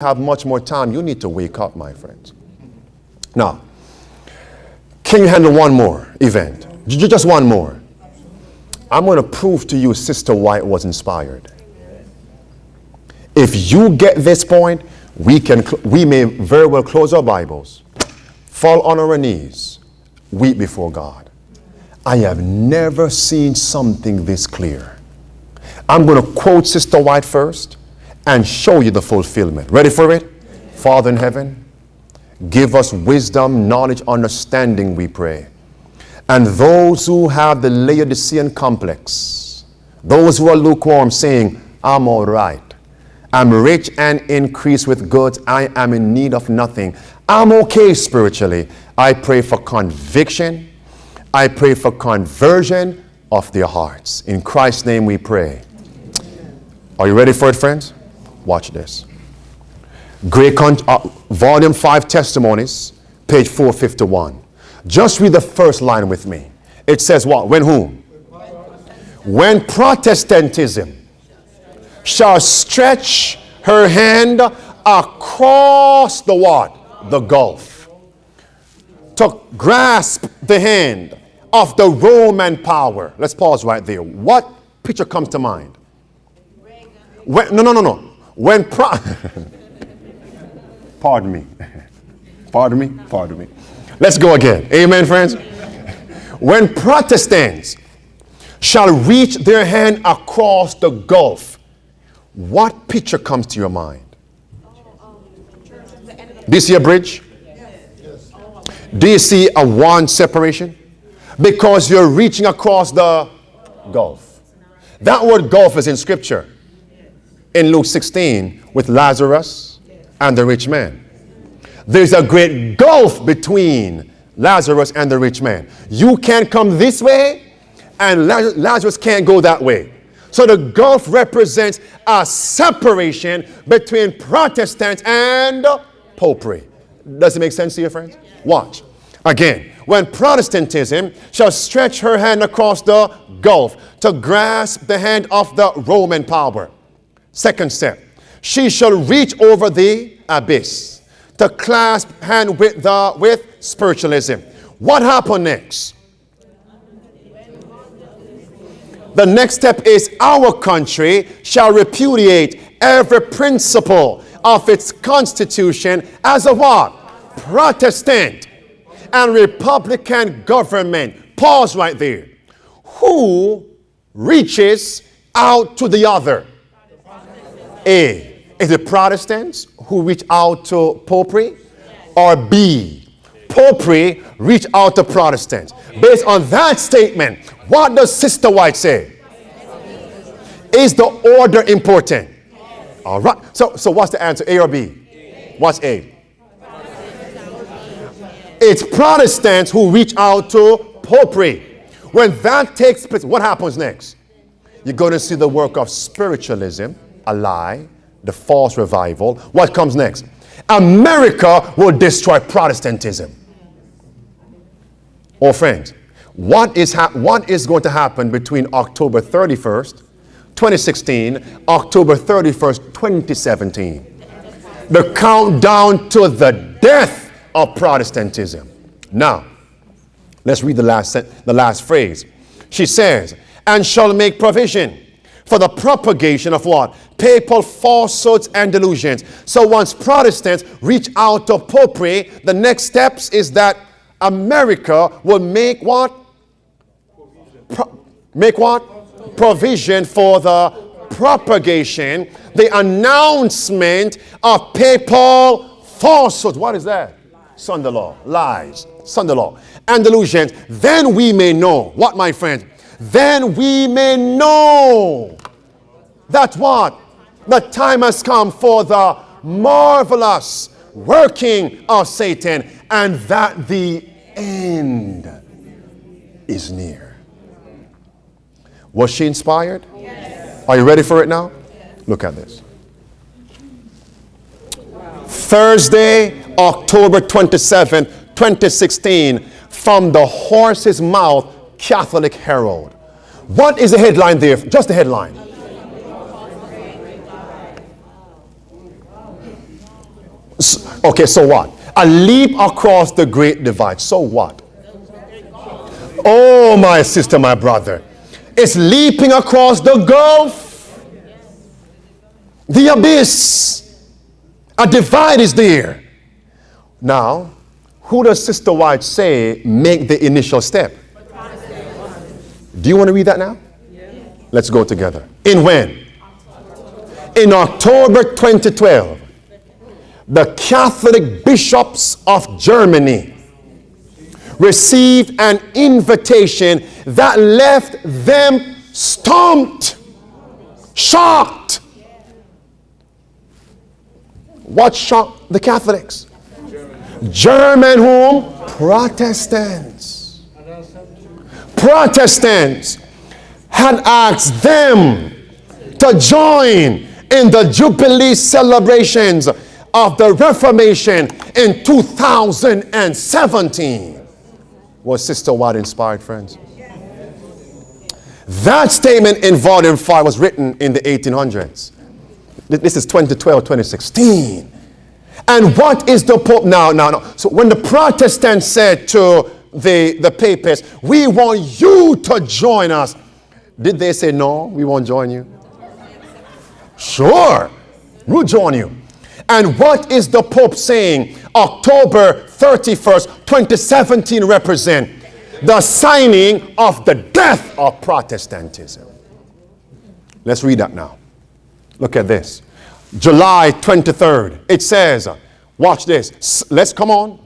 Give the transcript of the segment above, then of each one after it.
have much more time. You need to wake up, my friends. Now, can you handle one more event? Just one more. I'm going to prove to you Sister White was inspired. If you get this point, we may very well close our Bibles, fall on our knees, weep before God. I have never seen something this clear. I'm going to quote Sister White first and show you the fulfillment. Ready for it? Father in heaven, give us wisdom, knowledge, understanding, we pray. And those who have the Laodicean complex, those who are lukewarm, saying, I'm all right, I'm rich and increased with goods, I am in need of nothing, I'm okay spiritually. I pray for conviction, I pray for conversion of their hearts. In Christ's name we pray. Are you ready for it, friends? Watch this. Volume 5 Testimonies, page 451. Just read the first line with me. It says what? When whom? When Protestantism shall stretch her hand across the what? The gulf. To grasp the hand of the Roman power. Let's pause right there. What picture comes to mind? No. When Pardon me. Let's go again. Amen, friends. When Protestants shall reach their hand across the gulf, what picture comes to your mind? Do you see a bridge? Do you see a one separation? Because you're reaching across the gulf. That word gulf is in Scripture. In Luke 16 with Lazarus and the rich man. There's a great gulf between Lazarus and the rich man. You can't come this way and Lazarus can't go that way. So the gulf represents a separation between Protestants and popery. Does it make sense to you, friends? Watch. Again, when Protestantism shall stretch her hand across the gulf to grasp the hand of the Roman power. Second step, she shall reach over the abyss to clasp hand with spiritualism. What happened next? The next step is our country shall repudiate every principle of its constitution as a what? Protestant and Republican government. Pause right there. Who reaches out to the other? A, is it Protestants who reach out to popery? Or B, popery reach out to Protestants? Based on that statement, what does Sister White say? Is the order important? All right. So what's the answer? A or B? What's A? It's Protestants who reach out to popery. When that takes place, what happens next? You're going to see the work of spiritualism. A lie, the false revival. What comes next? America will destroy Protestantism. Oh, friends, what is going to happen between October 31st, 2016, October 31st, 2017? The countdown to the death of Protestantism. Now, let's read the last phrase. She says, and shall make provision for the propagation of what? Papal falsehoods and delusions. So once Protestants reach out to popery, the next steps is that America will make what? Provision for the propagation, the announcement of papal falsehoods. What is that? Sunday law, lies, Sunday law, and delusions. Then we may know. What, my friends? Then we may know that what? The time has come for the marvelous working of Satan, and that the end is near. Was she inspired? Yes. Are you ready for it now? Yes. Look at this. Wow. Thursday, October 27th, 2016, from the horse's mouth, Catholic Herald. What is the headline there? Just the headline. Okay, so what? A leap across the great divide. So what? Oh, my sister, my brother. It's leaping across the gulf. The abyss. A divide is there. Now, who does Sister White say make the initial step? Do you want to read that now? Let's go together. In when? In October 2012, the Catholic bishops of Germany received an invitation that left them stumped, shocked. What shocked the Catholics? German whom? Protestants. Protestants had asked them to join in the Jubilee celebrations of the Reformation in 2017. Was Sister White inspired, friends? That statement in volume 5 was written in the 1800s. This is 2012, 2016. And what is the Pope now? So when the Protestants said to the papists, we want you to join us, did they say, no, we won't join you? Sure, we'll join you. And what is the Pope saying? October 31st, 2017 represent the signing of the death of Protestantism. Let's read that now. Look at this. July 23rd. It says, watch this. Let's come on.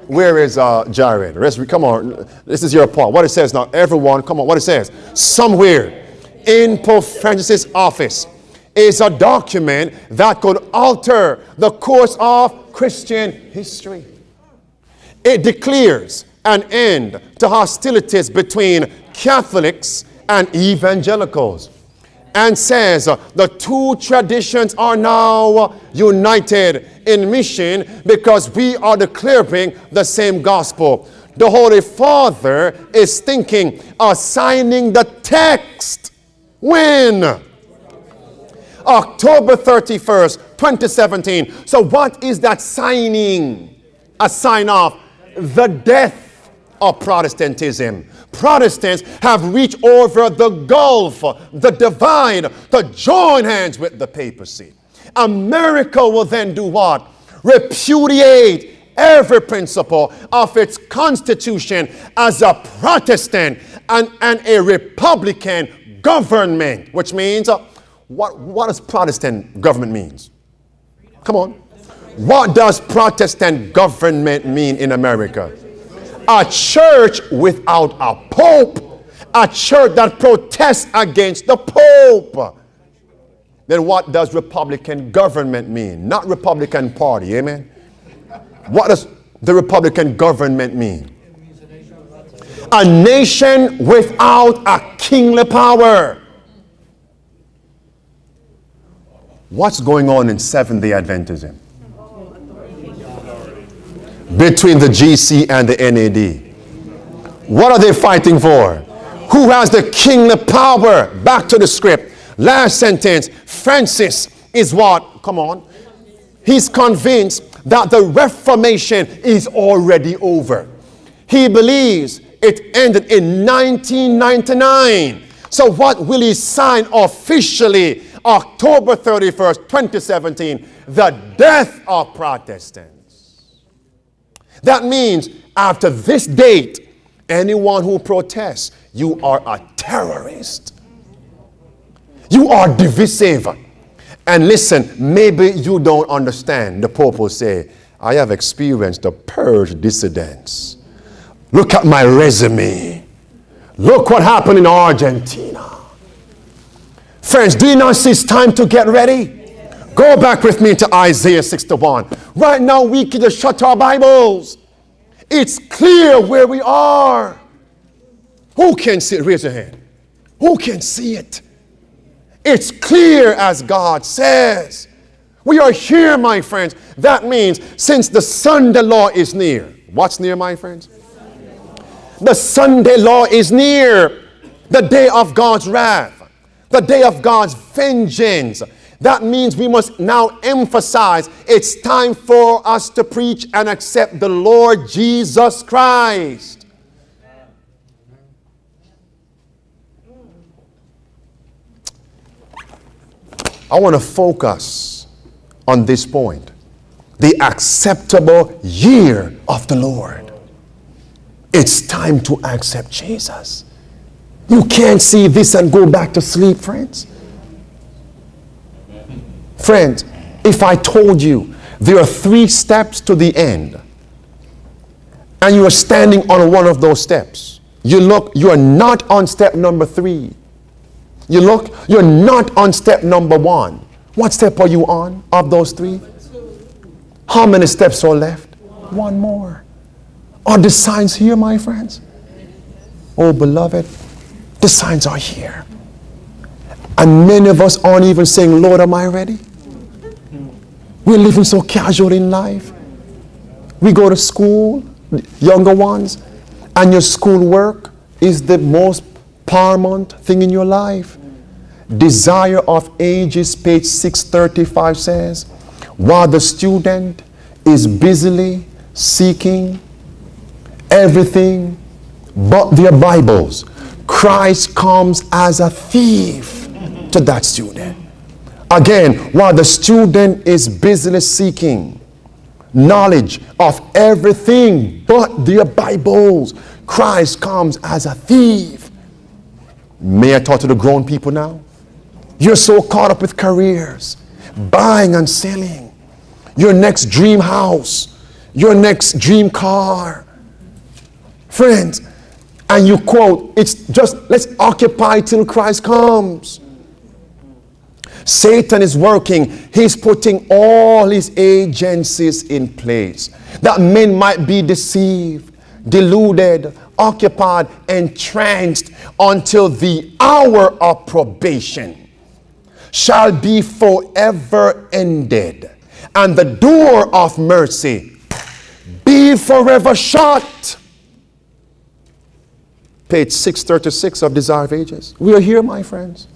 Where is Jared? Come on. This is your part. What it says now. Everyone, come on. What it says. Somewhere in Pope Francis' office is a document that could alter the course of Christian history. It declares an end to hostilities between Catholics and evangelicals and says the two traditions are now united in mission because we are declaring the same gospel. The Holy Father is thinking of signing the text. When? October 31st, 2017. So what is that signing? A sign of the death of Protestantism. Protestants have reached over the gulf, the divide, to join hands with the papacy. America will then do what? Repudiate every principle of its constitution as a Protestant and a Republican government, which means what does Protestant government means? Come on. What does Protestant government mean in America? A church without a pope. A church that protests against the pope. Then what does Republican government mean? Not Republican Party, amen? What does the Republican government mean? A nation without a kingly power. What's going on in Seventh-day Adventism? Between the GC and the NAD. What are they fighting for? Who has the kingly power? Back to the script. Last sentence. Francis is what? Come on. He's convinced that the Reformation is already over. He believes it ended in 1999. So what will he sign officially? October 31st, 2017, the death of Protestants. That means after this date, anyone who protests, you are a terrorist. You are divisive. And listen, maybe you don't understand. The Pope will say, I have experienced the purge dissidents. Look at my resume. Look what happened in Argentina. Friends, do you not see it's time to get ready? Go back with me to Isaiah 61. Right now, we can just shut our Bibles. It's clear where we are. Who can see it? Raise your hand. Who can see it? It's clear as God says. We are here, my friends. That means since the Sunday law is near. What's near, my friends? The Sunday law is near. The day of God's wrath. The day of God's vengeance. That means we must now emphasize it's time for us to preach and accept the Lord Jesus Christ. I want to focus on this point. The acceptable year of the Lord. It's time to accept Jesus. You can't see this and go back to sleep, friends. Friends, if I told you there are 3 steps to the end, and you are standing on one of those steps, you look, you are not on step number 3. You look, you're not on step number 1. What step are you on of those 3? How many steps are left? 1 more. Are the signs here, my friends? Oh, beloved, the signs are here. And many of us aren't even saying, Lord, am I ready? We're living so casual in life. We go to school, younger ones, and your school work is the most paramount thing in your life. Desire of Ages, page 635 says, while the student is busily seeking everything but their Bibles, Christ comes as a thief to that student. Again, while the student is busily seeking knowledge of everything but their Bibles, Christ comes as a thief. May I talk to the grown people now? You're so caught up with careers, buying and selling, your next dream house, your next dream car. Friends, and you quote, it's just, let's occupy till Christ comes. Satan is working. He's putting all his agencies in place that men might be deceived, deluded, occupied, entranced until the hour of probation shall be forever ended, and the door of mercy be forever shut. Page 636 of Desire of Ages. We are here, my friends.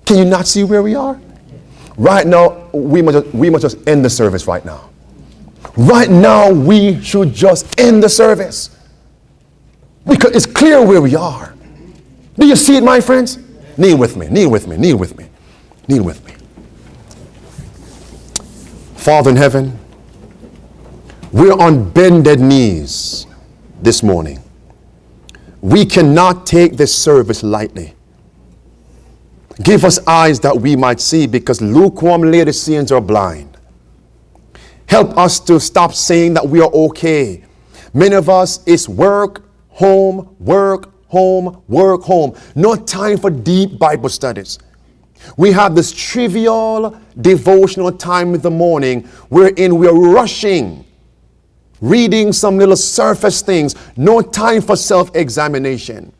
Can you not see where we are? Right now, we must just end the service right now. Right now, we should just end the service. Because it's clear where we are. Do you see it, my friends? Kneel with me, kneel with me, kneel with me, kneel with me. Father in heaven, we're on bended knees this morning. We cannot take this service lightly. Give us eyes that we might see, because lukewarm Laodiceans are blind. Help us to stop saying that we are okay. Many of us, it's work, home, work, home, work, home. No time for deep Bible studies. We have this trivial devotional time in the morning wherein we are rushing, reading some little surface things. No time for self-examination.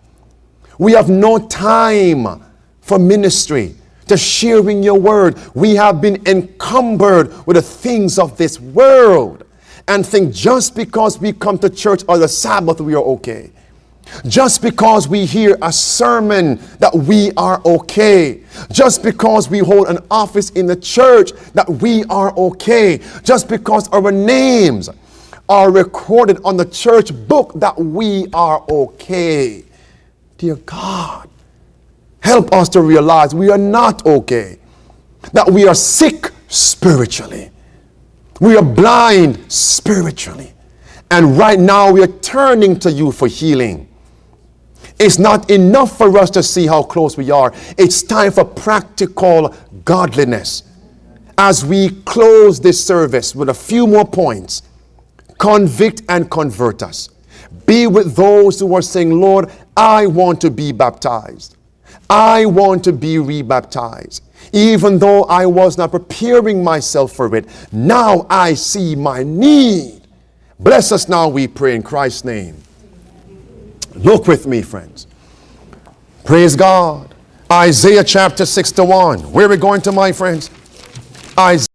We have no time for ministry, to sharing your word. We have been encumbered with the things of this world and think just because we come to church on the Sabbath we are okay. Just because we hear a sermon that we are okay. Just because we hold an office in the church that we are okay. Just because our names are recorded on the church book that we are okay. Dear God, help us to realize we are not okay. That we are sick spiritually. We are blind spiritually. And right now we are turning to you for healing. It's not enough for us to see how close we are. It's time for practical godliness. As we close this service with a few more points, convict and convert us. Be with those who are saying, Lord, I want to be baptized. I want to be rebaptized. Even though I was not preparing myself for it, now I see my need. Bless us now, we pray, in Christ's name. Look with me, friends. Praise God. Isaiah chapter 61. Where are we going to, my friends? Isaiah